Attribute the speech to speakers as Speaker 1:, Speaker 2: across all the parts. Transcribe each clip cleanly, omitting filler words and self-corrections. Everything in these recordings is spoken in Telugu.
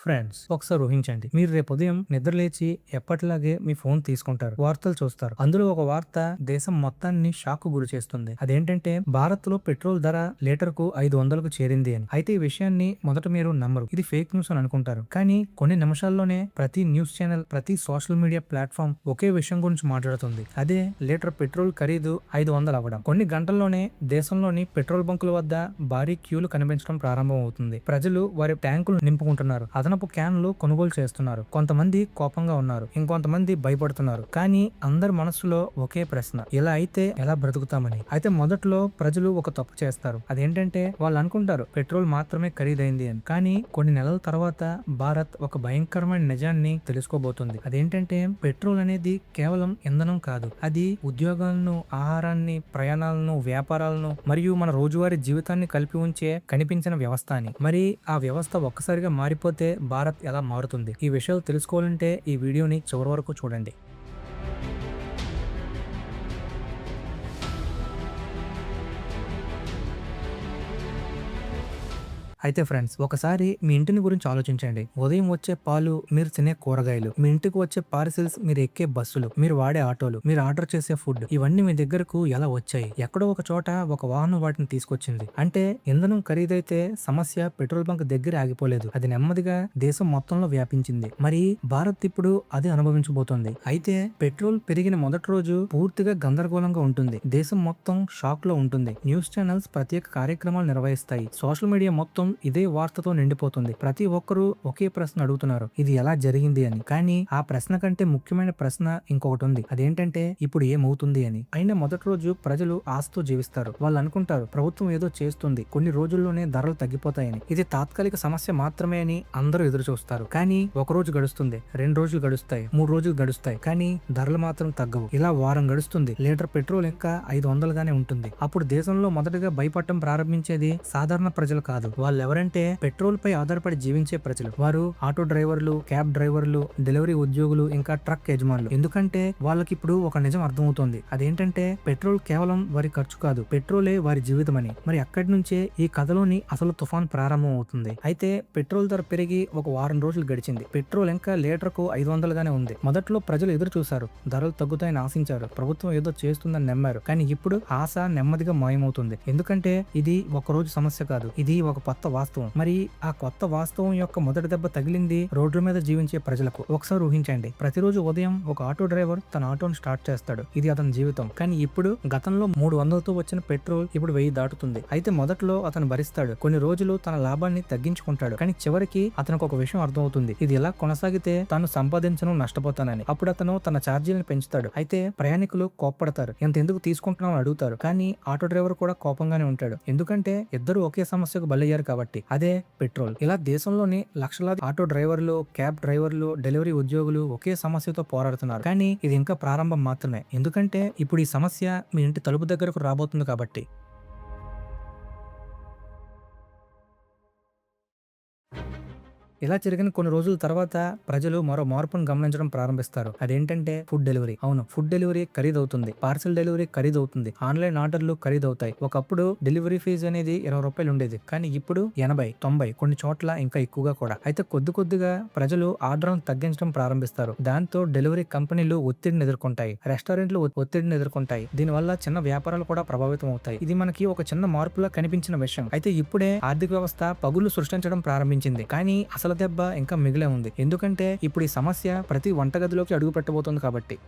Speaker 1: ఫ్రెండ్స్, ఒకసారి ఊహించండి. మీరు రేపు ఉదయం నిద్రలేచి ఎప్పటిలాగే మీ ఫోన్ తీసుకుంటారు. వార్తలు చూస్తారు. అందులో ఒక వార్త దేశం మొత్తాన్ని షాక్ గురి చేస్తుంది. అదేంటంటే భారత్ లో పెట్రోల్ ధర లీటర్ కు 500కు చేరింది అని. అయితే ఈ విషయాన్ని మొదట మీరు నమ్మరు. ఇది ఫేక్ న్యూస్ అని అనుకుంటారు. కానీ కొన్ని నిమిషాల్లోనే ప్రతి న్యూస్ ఛానల్, ప్రతి సోషల్ మీడియా ప్లాట్ఫామ్ ఒకే విషయం గురించి మాట్లాడుతుంది. అదే లీటర్ పెట్రోల్ ఖరీదు 500 అవ్వడం. కొన్ని గంటల్లోనే దేశంలోని పెట్రోల్ బంకుల వద్ద భారీ క్యూలు కనిపించడం ప్రారంభం అవుతుంది. ప్రజలు వారి ట్యాంకులు నింపుకుంటున్నారు. అదనపు క్యాన్లు కొనుగోలు చేస్తున్నారు. కొంతమంది కోపంగా ఉన్నారు, ఇంకొంతమంది భయపడుతున్నారు. కానీ అందరి మనసులో ఒకే ప్రశ్న, ఇలా అయితే ఎలా బ్రతుకుతామని. అయితే మొదట్లో ప్రజలు ఒక తప్పు చేస్తారు. అదేంటంటే వాళ్ళు అనుకుంటారు పెట్రోల్ మాత్రమే ఖరీదైంది అని. కానీ కొన్ని నెలల తర్వాత భారత్ ఒక భయంకరమైన నిజాన్ని తెలుసుకోబోతుంది. అదేంటంటే పెట్రోల్ అనేది కేవలం ఇంధనం కాదు. అది ఉద్యోగాలను, ఆహారాన్ని, ప్రయాణాలను, వ్యాపారాలను మరియు మన రోజువారీ జీవితాన్ని కలిపి ఉంచే కనిపించిన వ్యవస్థ అని. మరి ఆ వ్యవస్థ ఒక్కసారిగా మారిపోతే భారత్ ఎలా మారుతుంది? ఈ విషయాలు తెలుసుకోవాలంటే ఈ వీడియోని చివరి వరకు చూడండి. అయితే ఫ్రెండ్స్, ఒకసారి మీ ఇంటిని గురించి ఆలోచించండి. ఉదయం వచ్చే పాలు, మీరు తినే కూరగాయలు, మీ ఇంటికి వచ్చే పార్సిల్స్, మీరు ఎక్కే బస్సులు, మీరు వాడే ఆటోలు, మీరు ఆర్డర్ చేసే ఫుడ్, ఇవన్నీ మీ దగ్గరకు ఎలా వచ్చాయి? ఎక్కడో ఒక చోట ఒక వాహనం వాటిని తీసుకొచ్చింది. అంటే ఇంధనం ఖరీదైతే సమస్య పెట్రోల్ బంక్ దగ్గర ఆగిపోలేదు. అది నెమ్మదిగా దేశం మొత్తంలో వ్యాపించింది. మరి భారత్ ఇప్పుడు అదే అనుభవించబోతోంది. అయితే పెట్రోల్ పెరిగిన మొదటి రోజు పూర్తిగా గందరగోళంగా ఉంటుంది. దేశం మొత్తం షాక్ లో ఉంటుంది. న్యూస్ ఛానల్స్ ప్రత్యేక కార్యక్రమాలు నిర్వహిస్తాయి. సోషల్ మీడియా మొత్తం ఇదే వార్తతో నిండిపోతుంది. ప్రతి ఒక్కరూ ఒకే ప్రశ్న అడుగుతున్నారు, ఇది ఎలా జరిగింది అని. కానీ ఆ ప్రశ్న కంటే ముఖ్యమైన ప్రశ్న ఇంకొకటి ఉంది. అదేంటంటే ఇప్పుడు ఏమవుతుంది అని. అయినా మొదటి రోజు ప్రజలు ఆశతో జీవిస్తారు. వాళ్ళు అనుకుంటారు ప్రభుత్వం ఏదో చేస్తుంది, కొన్ని రోజుల్లోనే ధరలు తగ్గిపోతాయని. ఇది తాత్కాలిక సమస్య మాత్రమే అని అందరూ ఎదురు చూస్తారు. కానీ ఒక రోజు గడుస్తుంది, 2 రోజులు గడుస్తాయి, 3 రోజులు గడుస్తాయి, కానీ ధరలు మాత్రం తగ్గవు. ఇలా వారం గడుస్తుంది. లీటర్ పెట్రోల్ ఇంకా 500 గానే ఉంటుంది. అప్పుడు దేశంలో మొదటగా భయపడటం ప్రారంభించేది సాధారణ ప్రజలు కాదు. వాళ్ళు ఎవరంటే పెట్రోల్ పై ఆధారపడి జీవించే ప్రజలు. వారు ఆటో డ్రైవర్లు, క్యాబ్ డ్రైవర్లు, డెలివరీ ఉద్యోగులు, ఇంకా ట్రక్ యజమానులు. ఎందుకంటే వాళ్ళకి ఇప్పుడు ఒక నిజం అర్థమవుతోంది. అదేంటంటే పెట్రోల్ కేవలం వారి ఖర్చు కాదు, పెట్రోలే వారి జీవితం అని. మరి అక్కడి నుంచే ఈ కథలోని అసలు తుఫాన్ ప్రారంభం అవుతుంది. అయితే పెట్రోల్ ధర పెరిగి ఒక వారం రోజులు గడిచింది. పెట్రోల్ ఇంకా లీటర్ కు 500 గానే ఉంది. మొదట్లో ప్రజలు ఎదురు చూశారు, ధరలు తగ్గుతాయని ఆశించారు, ప్రభుత్వం ఏదో చేస్తుందని నమ్మారు. కానీ ఇప్పుడు ఆశ నెమ్మదిగా మాయమవుతుంది. ఎందుకంటే ఇది ఒక రోజు సమస్య కాదు, ఇది ఒక కొత్త వాస్తవం. మరి ఆ కొత్త వాస్తవం యొక్క మొదటి దెబ్బ తగిలింది రోడ్ల మీద జీవించే ప్రజలకు. ఒకసారి ఊహించండి, ప్రతిరోజు ఉదయం ఒక ఆటో డ్రైవర్ తన ఆటోను స్టార్ట్ చేస్తాడు. ఇది అతని జీవితం. కానీ ఇప్పుడు గతంలో 300తో వచ్చిన పెట్రోల్ ఇప్పుడు 1000 దాటుతుంది. అయితే మొదట్లో అతను భరిస్తాడు, కొన్ని రోజులు తన లాభాన్ని తగ్గించుకుంటాడు. కానీ చివరికి అతనికి ఒక విషయం అర్థమవుతుంది, ఇది ఇలా కొనసాగితే తాను సంపాదించను, నష్టపోతానని. అప్పుడు అతను తన ఛార్జీలను పెంచుతాడు. అయితే ప్రయాణికులు కోప్పడతారు, ఎంత ఎందుకు తీసుకుంటున్నావు అని అడుగుతారు. కానీ ఆటో డ్రైవర్ కూడా కోపంగానే ఉంటాడు. ఎందుకంటే ఇద్దరు ఒకే సమస్యకు బలయ్యారు కాబట్టి. అదే పెట్రోల్. ఇలా దేశంలోని లక్షలాది ఆటో డ్రైవర్లు, క్యాబ్ డ్రైవర్లు, డెలివరీ ఉద్యోగులు ఒకే సమస్యతో పోరాడుతున్నారు. కానీ ఇది ఇంకా ప్రారంభం మాత్రమే. ఎందుకంటే ఇప్పుడు ఈ సమస్య మీ ఇంటి తలుపు దగ్గరకు రాబోతుంది కాబట్టి. ఇలా జరిగిన కొన్ని రోజుల తర్వాత ప్రజలు మరో మార్పును గమనించడం ప్రారంభిస్తారు. అదేంటంటే ఫుడ్ డెలివరీ. అవును, ఫుడ్ డెలివరీ ఖరీదవుతుంది. పార్సల్ డెలివరీ ఖరీదవుతుంది. ఆన్లైన్ ఆర్డర్లు ఖరీదవుతాయి. ఒకప్పుడు డెలివరీ ఫీజు అనేది 20 రూపాయలు ఉండేది. కానీ ఇప్పుడు 80, 90, కొన్ని చోట్ల ఇంకా ఎక్కువగా కూడా. అయితే కొద్ది కొద్దిగా ప్రజలు ఆర్డర్ను తగ్గించడం ప్రారంభిస్తారు. దాంతో డెలివరీ కంపెనీలు ఒత్తిడిని ఎదుర్కొంటాయి, రెస్టారెంట్లు ఒత్తిడిని ఎదుర్కొంటాయి. దీనివల్ల చిన్న వ్యాపారాలు కూడా ప్రభావితం అవుతాయి. ఇది మనకి ఒక చిన్న మార్పులా కనిపించిన విషయం. అయితే ఇప్పుడే ఆర్థిక వ్యవస్థ పగులు సృష్టించడం ప్రారంభించింది. కానీ అసలు దెబ్బ ఇంకా మిగిలే ఉంది. ఎందుకంటే ఇప్పుడు ఈ సమస్య ప్రతి వంటగదిలోకి అడుగు పెట్టబోతోంది కాబట్టి.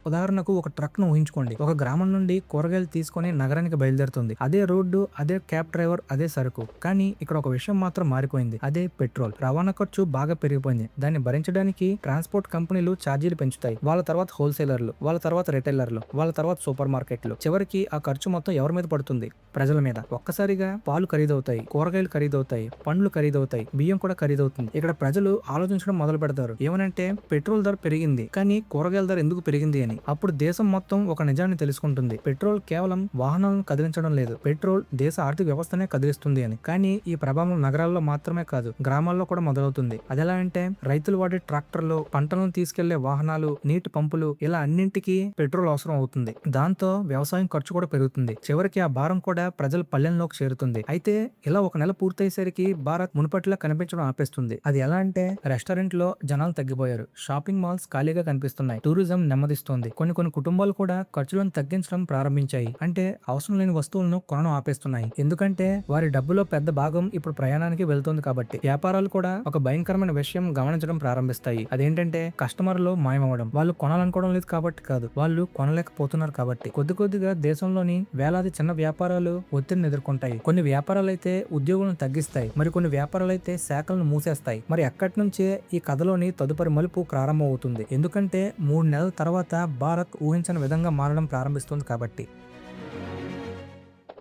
Speaker 1: ఉదాహరణకు ఒక ట్రక్ ను ఊహించుకోండి. ఒక గ్రామం నుండి కూరగాయలు తీసుకొని నగరానికి బయలుదేరుతుంది. అదే రోడ్డు, అదే క్యాబ్ డ్రైవర్, అదే సరుకు. కానీ ఇక్కడ ఒక విషయం మాత్రం మారిపోయింది, అదే పెట్రోల్. రవాణా ఖర్చు బాగా పెరిగిపోయింది. దాన్ని భరించడానికి ట్రాన్స్పోర్ట్ కంపెనీలు ఛార్జీలు పెంచుతాయి. వాళ్ళ తర్వాత హోల్సేలర్లు, వాళ్ళ తర్వాత రిటైలర్లు, వాళ్ళ తర్వాత సూపర్ మార్కెట్లు. చివరికి ఆ ఖర్చు మొత్తం ఎవరి మీద పడుతుంది? ప్రజల మీద. ఒక్కసారిగా పాలు ఖరీదవుతాయి, కూరగాయలు ఖరీదవుతాయి, పండ్లు ఖరీదవుతాయి, బియ్యం కూడా ఖరీదవుతుంది. ఇక్కడ ప్రజలు ఆలోచించడం మొదలు పెడతారు, ఏమనంటే పెట్రోల్ ధర పెరిగింది, కానీ కూరగాయల ధర ఎందుకు పెరిగింది అని. అప్పుడు దేశం మొత్తం ఒక నిజాన్ని తెలుసుకుంటుంది. పెట్రోల్ కేవలం వాహనాలను కదిలించడం లేదు, పెట్రోల్ దేశ ఆర్థిక వ్యవస్థనే కదిలిస్తుంది అని. కానీ ఈ ప్రభావం నగరాల్లో మాత్రమే కాదు, గ్రామాల్లో కూడా మొదలవుతుంది. అదెలా అంటే రైతులు వాడే ట్రాక్టర్లు, పంటలను తీసుకెళ్లే వాహనాలు, నీటి పంపులు, ఇలా అన్నింటికి పెట్రోల్ అవసరం అవుతుంది. దాంతో వ్యవసాయం ఖర్చు కూడా పెరుగుతుంది. చివరికి ఆ భారం కూడా ప్రజల పల్లెల్లోకి చేరుతుంది. అయితే ఇలా ఒక నెల పూర్తయ్యేసరికి భారత్ మునుపటిలా కనిపించడం ఆపేస్తుంది. అది ఎలా అంటే రెస్టారెంట్ లో జనాలు తగ్గిపోయారు, షాపింగ్ మాల్స్ ఖాళీగా కనిపిస్తున్నాయి, టూరిజం నెమ్మదిస్తోంది. కొన్ని కుటుంబాలు కూడా ఖర్చులను తగ్గించడం ప్రారంభించాయి. అంటే అవసరం లేని వస్తువులను కొనడం ఆపేస్తున్నాయి. ఎందుకంటే వారి డబ్బులో పెద్ద భాగం ఇప్పుడు ప్రయాణానికి వెళ్తుంది కాబట్టి. వ్యాపారాలు కూడా ఒక భయంకరమైన విషయం గమనించడం ప్రారంభిస్తాయి. అదేంటంటే కస్టమర్లు మాయమవడం. వాళ్ళు కొనాలనుకోవడం లేదు కాబట్టి కాదు, వాళ్ళు కొనలేకపోతున్నారు కాబట్టి. కొద్దిగా దేశంలోని వేలాది చిన్న వ్యాపారాలు ఒత్తిడిని ఎదుర్కొంటాయి. కొన్ని వ్యాపారాలు అయితే ఉద్యోగులను తగ్గిస్తాయి, మరి కొన్ని వ్యాపారాలు అయితే శాఖలను మూసేస్తాయి. మరి అక్కడి నుంచే ఈ కథలోని తదుపరి మలుపు ప్రారంభం అవుతుంది. ఎందుకంటే 3 నెలల తర్వాత భారత్ ఊహించని విధంగా మారడం ప్రారంభిస్తుంది కాబట్టి.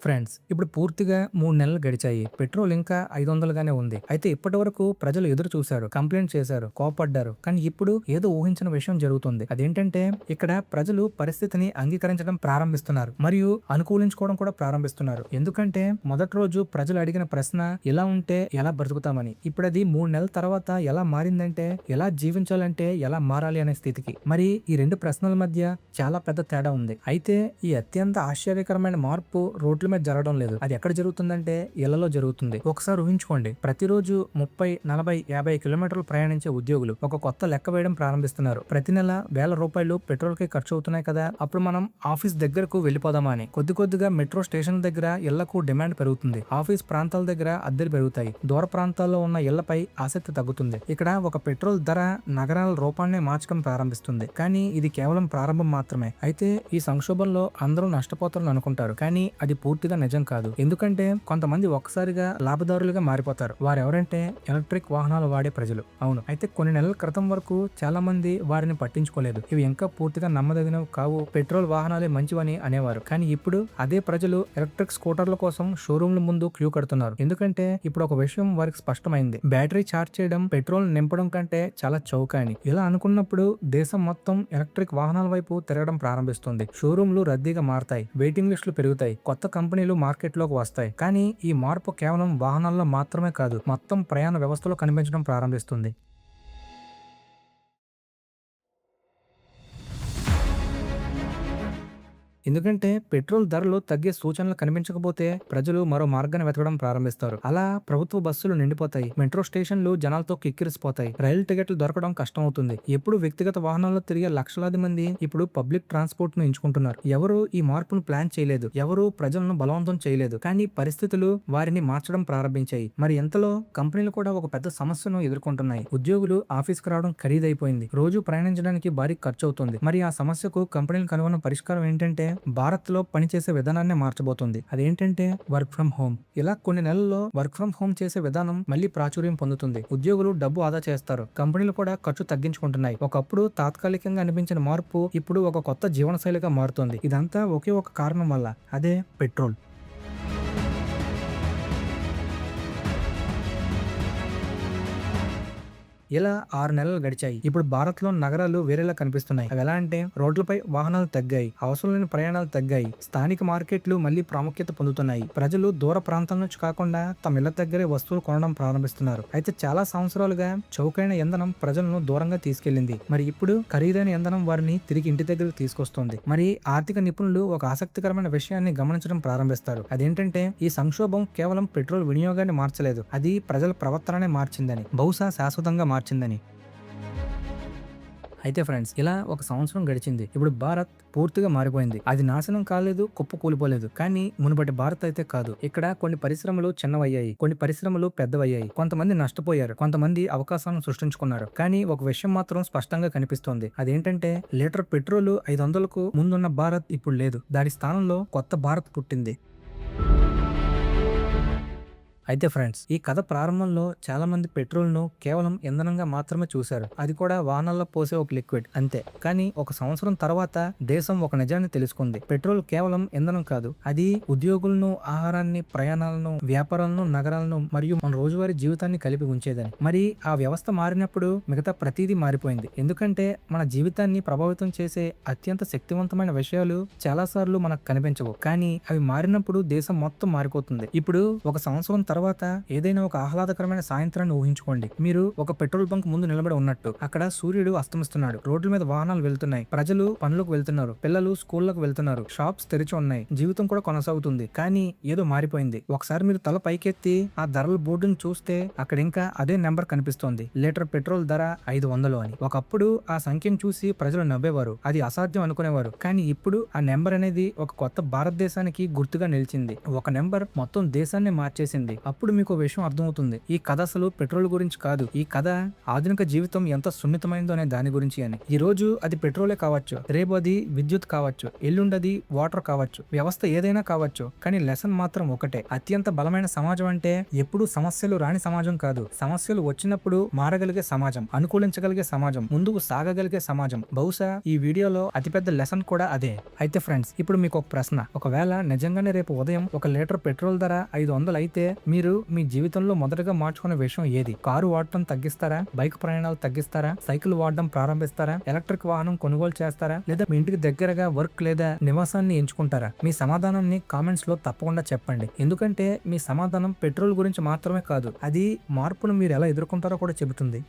Speaker 1: ఫ్రెండ్స్, ఇప్పుడు పూర్తిగా 3 నెలలు గడిచాయి. పెట్రోల్ ఇంకా 500గానే ఉంది. అయితే ఇప్పటి వరకు ప్రజలు ఎదురు చూశారు, కంప్లైంట్ చేశారు, కోపడ్డారు. కానీ ఇప్పుడు ఏదో ఊహించిన విషయం జరుగుతుంది. అదేంటంటే ఇక్కడ ప్రజలు పరిస్థితిని అంగీకరించడం ప్రారంభిస్తున్నారు మరియు అనుకూలించుకోవడం కూడా ప్రారంభిస్తున్నారు. ఎందుకంటే మొదటి రోజు ప్రజలు అడిగిన ప్రశ్న ఎలా ఉంటే ఎలా బ్రతుకుతామని. ఇప్పుడు అది 3 నెలల తర్వాత ఎలా మారిందంటే ఎలా జీవించాలంటే ఎలా మారాలి అనే స్థితికి. మరి ఈ 2 ప్రశ్నల మధ్య చాలా పెద్ద తేడా ఉంది. అయితే ఈ అత్యంత ఆశ్చర్యకరమైన మార్పు రోడ్ల మీద జరగడం లేదు. అది ఎక్కడ జరుగుతుందంటే ఇళ్లలో జరుగుతుంది. ఒకసారి ఊహించుకోండి, ప్రతిరోజు 30, 40, 50 కిలోమీటర్లు ప్రయాణించే ఉద్యోగులు ఒక కొత్త లెక్క వేయడం ప్రారంభిస్తున్నారు. ప్రతి నెల వేల రూపాయలు పెట్రోల్ కి ఖర్చు అవుతున్నాయి కదా, అప్పుడు మనం ఆఫీస్ దగ్గరకు వెళ్ళిపోదామా అని. కొద్దిగా మెట్రో స్టేషన్ దగ్గర ఇళ్లకు డిమాండ్ పెరుగుతుంది. ఆఫీస్ ప్రాంతాల దగ్గర అద్దెలు పెరుగుతాయి. దూర ప్రాంతాల్లో ఉన్న ఇళ్లపై ఆసక్తి తగ్గుతుంది. ఇక్కడ ఒక పెట్రోల్ ధర నగరాల రూపాన్ని మార్చడం ప్రారంభిస్తుంది. కానీ ఇది కేవలం ప్రారంభం మాత్రమే. అయితే ఈ సంక్షోభంలో అందరూ నష్టపోతారని అనుకుంటారు, కానీ అది పూర్తిగా నిజం కాదు. ఎందుకంటే కొంతమంది ఒక్కసారిగా లాభదారులుగా మారిపోతారు. వారెవరంటే ఎలక్ట్రిక్ వాహనాలు వాడే ప్రజలు. అవును, అయితే కొన్ని నెలల క్రితం వరకు చాలా మంది వారిని పట్టించుకోలేదు. ఇవి ఇంకా పూర్తిగా నమ్మదగినవి కావు, పెట్రోల్ వాహనాలే మంచివని అనేవారు. కానీ ఇప్పుడు అదే ప్రజలు ఎలక్ట్రిక్ స్కూటర్ల కోసం షోరూమ్ల ముందు క్యూ కడుతున్నారు. ఎందుకంటే ఇప్పుడు ఒక విషయం వారికి స్పష్టమైంది, బ్యాటరీ ఛార్జ్ చేయడం పెట్రోల్ నింపడం కంటే చాలా చౌక అని. ఇలా అనుకున్నప్పుడు దేశం మొత్తం ఎలక్ట్రిక్ వాహనాల వైపు తిరగడం ప్రారంభిస్తుంది. షోరూమ్లు రద్దీగా మారతాయి, వెయిటింగ్ లిస్టులు పెరుగుతాయి, కొత్త కంపెనీలు మార్కెట్లోకి వస్తాయి. కానీ ఈ మార్పు కేవలం వాహనాల్లో మాత్రమే కాదు, మొత్తం ప్రయాణ వ్యవస్థలో కనిపించడం ప్రారంభిస్తుంది. ఎందుకంటే పెట్రోల్ ధరలు తగ్గే సూచనలు కనిపించకపోతే ప్రజలు మరో మార్గాన్ని వెతకడం ప్రారంభిస్తారు. అలా ప్రభుత్వ బస్సులు నిండిపోతాయి, మెట్రో స్టేషన్లు జనాలతో కిక్కిరిసిపోతాయి, రైలు టికెట్లు దొరకడం కష్టం అవుతుంది. ఎప్పుడు వ్యక్తిగత వాహనాల్లో తిరిగే లక్షలాది మంది ఇప్పుడు పబ్లిక్ ట్రాన్స్పోర్ట్ ను ఎంచుకుంటున్నారు. ఎవరు ఈ మార్పును ప్లాన్ చేయలేదు, ఎవరు ప్రజలను బలవంతం చేయలేదు, కానీ పరిస్థితులు వారిని మార్చడం ప్రారంభించాయి. మరి ఎంతలో కంపెనీలు కూడా ఒక పెద్ద సమస్యను ఎదుర్కొంటున్నాయి. ఉద్యోగులు ఆఫీస్కి రావడం ఖరీదైపోయింది, రోజు ప్రయాణించడానికి భారీ ఖర్చు అవుతుంది. మరి ఆ సమస్యకు కంపెనీలు కనుగొన్న పరిష్కారం ఏంటంటే భారత్ లో పనిచేసే విధానాన్ని మార్చబోతుంది. అదేంటంటే వర్క్ ఫ్రం హోమ్. ఇలా కొన్ని నెలల్లో వర్క్ ఫ్రం హోమ్ చేసే విధానం మళ్ళీ ప్రాచుర్యం పొందుతుంది. ఉద్యోగులు డబ్బు ఆదా చేస్తారు, కంపెనీలు కూడా ఖర్చు తగ్గించుకుంటున్నాయి. ఒకప్పుడు తాత్కాలికంగా అనిపించిన మార్పు ఇప్పుడు ఒక కొత్త జీవనశైలిగా మారుతుంది. ఇదంతా ఒకే ఒక కారణం వల్ల, అదే పెట్రోల్. ఇలా 6 నెలలు గడిచాయి. ఇప్పుడు భారత్ లో నగరాలు వేరేలా కనిపిస్తున్నాయి. అవి ఎలా అంటే రోడ్లపై వాహనాలు తగ్గాయి, అవసరం లేని ప్రయాణాలు తగ్గాయి, స్థానిక మార్కెట్లు మళ్ళీ ప్రాముఖ్యత పొందుతున్నాయి. ప్రజలు దూర ప్రాంతాల నుంచి కాకుండా తమ ఇళ్ల దగ్గరే వస్తువులు కొనడం ప్రారంభిస్తున్నారు. అయితే చాలా సంవత్సరాలుగా చౌకైన ఇంధనం ప్రజలను దూరంగా తీసుకెళ్లింది. మరి ఇప్పుడు ఖరీదైన ఇంధనం వారిని తిరిగి ఇంటి దగ్గరకు తీసుకొస్తుంది. మరి ఆర్థిక నిపుణులు ఒక ఆసక్తికరమైన విషయాన్ని గమనించడం ప్రారంభిస్తారు. అదేంటంటే ఈ సంక్షోభం కేవలం పెట్రోల్ వినియోగాన్ని మార్చలేదు, అది ప్రజల ప్రవర్తననే మార్చిందని, బహుశా శాశ్వతంగా మార్చిందని. అయితే ఫ్రెండ్స్, ఇలా ఒక సంవత్సరం గడిచింది. ఇప్పుడు భారత్ పూర్తిగా మారిపోయింది. అది నాశనం కాలేదు, కుప్ప కూలిపోలేదు, కానీ మునుపటి భారత్ అయితే కాదు. ఇక్కడ కొన్ని పరిశ్రమలు చిన్నవయ్యాయి, కొన్ని పరిశ్రమలు పెద్దవయ్యాయి, కొంతమంది నష్టపోయారు, కొంతమంది అవకాశాలను సృష్టించుకున్నారు. కానీ ఒక విషయం మాత్రం స్పష్టంగా కనిపిస్తోంది. అదేంటంటే లీటర్ పెట్రోల్ 500కు ముందున్న భారత్ ఇప్పుడు లేదు. దాని స్థానంలో కొత్త భారత్ పుట్టింది. అయితే ఫ్రెండ్స్, ఈ కథ ప్రారంభంలో చాలా మంది పెట్రోల్ ను కేవలం ఇంధనంగా మాత్రమే చూశారు. అది కూడా వాహనాల్లో పోసే ఒక లిక్విడ్ అంతే. కానీ ఒక సంవత్సరం తర్వాత దేశం ఒక నిజాన్ని తెలుసుకుంది. పెట్రోల్ కేవలం ఇంధనం కాదు, అది ఉద్యోగులను, ఆహారాన్ని, ప్రయాణాలను, వ్యాపారాలను, నగరాలను మరియు మన రోజువారీ జీవితాన్ని కలిపి ఉంచేదని. మరి ఆ వ్యవస్థ మారినప్పుడు మిగతా ప్రతిదీ మారిపోయింది. ఎందుకంటే మన జీవితాన్ని ప్రభావితం చేసే అత్యంత శక్తివంతమైన విషయాలు చాలాసార్లు మనకు కనిపించవు, కానీ అవి మారినప్పుడు దేశం మొత్తం మారిపోతుంది. ఇప్పుడు ఒక సంవత్సరం తర్వాత ఏదైనా ఒక ఆహ్లాదకరమైన సాయంత్రాన్ని ఊహించుకోండి. మీరు ఒక పెట్రోల్ బంక్ ముందు నిలబడి ఉన్నట్టు. అక్కడ సూర్యుడు అస్తమిస్తున్నాడు, రోడ్ల మీద వాహనాలు వెళ్తున్నాయి, ప్రజలు పనులకు వెళ్తున్నారు, పిల్లలు స్కూళ్లకు వెళ్తున్నారు, షాప్స్ తెరిచి ఉన్నాయి, జీవితం కూడా కొనసాగుతుంది. కానీ ఏదో మారిపోయింది. ఒకసారి మీరు తల పైకెత్తి ఆ ధరల బోర్డును చూస్తే అక్కడ ఇంకా అదే నెంబర్ కనిపిస్తోంది. లీటర్ పెట్రోల్ ధర 500 అని. ఒకప్పుడు ఆ సంఖ్యను చూసి ప్రజలు నవ్వేవారు, అది అసాధ్యం అనుకునేవారు. కానీ ఇప్పుడు ఆ నెంబర్ అనేది ఒక కొత్త భారతదేశానికి గుర్తుగా నిలిచింది. ఒక నెంబర్ మొత్తం దేశాన్ని మార్చేసింది. అప్పుడు మీకు విషయం అర్థమవుతుంది, ఈ కథ అసలు పెట్రోల్ గురించి కాదు, ఈ కథ ఆధునిక జీవితం ఎంత సున్నితమైందో అనే దాని గురించి అని. ఈ రోజు అది పెట్రోలే కావచ్చు, రేపు అది విద్యుత్ కావచ్చు, ఎల్లుండది వాటర్ కావచ్చు, వ్యవస్థ ఏదైనా కావచ్చు. కానీ లెసన్ మాత్రం ఒకటే, అత్యంత బలమైన సమాజం అంటే ఎప్పుడు సమస్యలు రాని సమాజం కాదు, సమస్యలు వచ్చినప్పుడు మారగలిగే సమాజం, అనుకూలించగలిగే సమాజం, ముందుకు సాగగలిగే సమాజం. బహుశా ఈ వీడియోలో అతిపెద్ద లెసన్ కూడా అదే. అయితే ఫ్రెండ్స్, ఇప్పుడు మీకు ఒక ప్రశ్న. ఒకవేళ నిజంగానే రేపు ఉదయం 1 లీటర్ పెట్రోల్ ధర 500 అయితే మీరు మీ జీవితంలో మొదటగా మార్చుకునే విషయం ఏది? కారు వాడటం తగ్గిస్తారా? బైక్ ప్రయాణాలు తగ్గిస్తారా? సైకిల్ వాడడం ప్రారంభిస్తారా? ఎలక్ట్రిక్ వాహనం కొనుగోలు చేస్తారా? లేదా మీ ఇంటికి దగ్గరగా వర్క్ లేదా నివాసాన్ని ఎంచుకుంటారా? మీ సమాధానాన్ని కామెంట్స్ లో తప్పకుండా చెప్పండి. ఎందుకంటే మీ సమాధానం పెట్రోల్ గురించి మాత్రమే కాదు, అది మార్పును మీరు ఎలా ఎదుర్కొంటారో కూడా చెబుతుంది.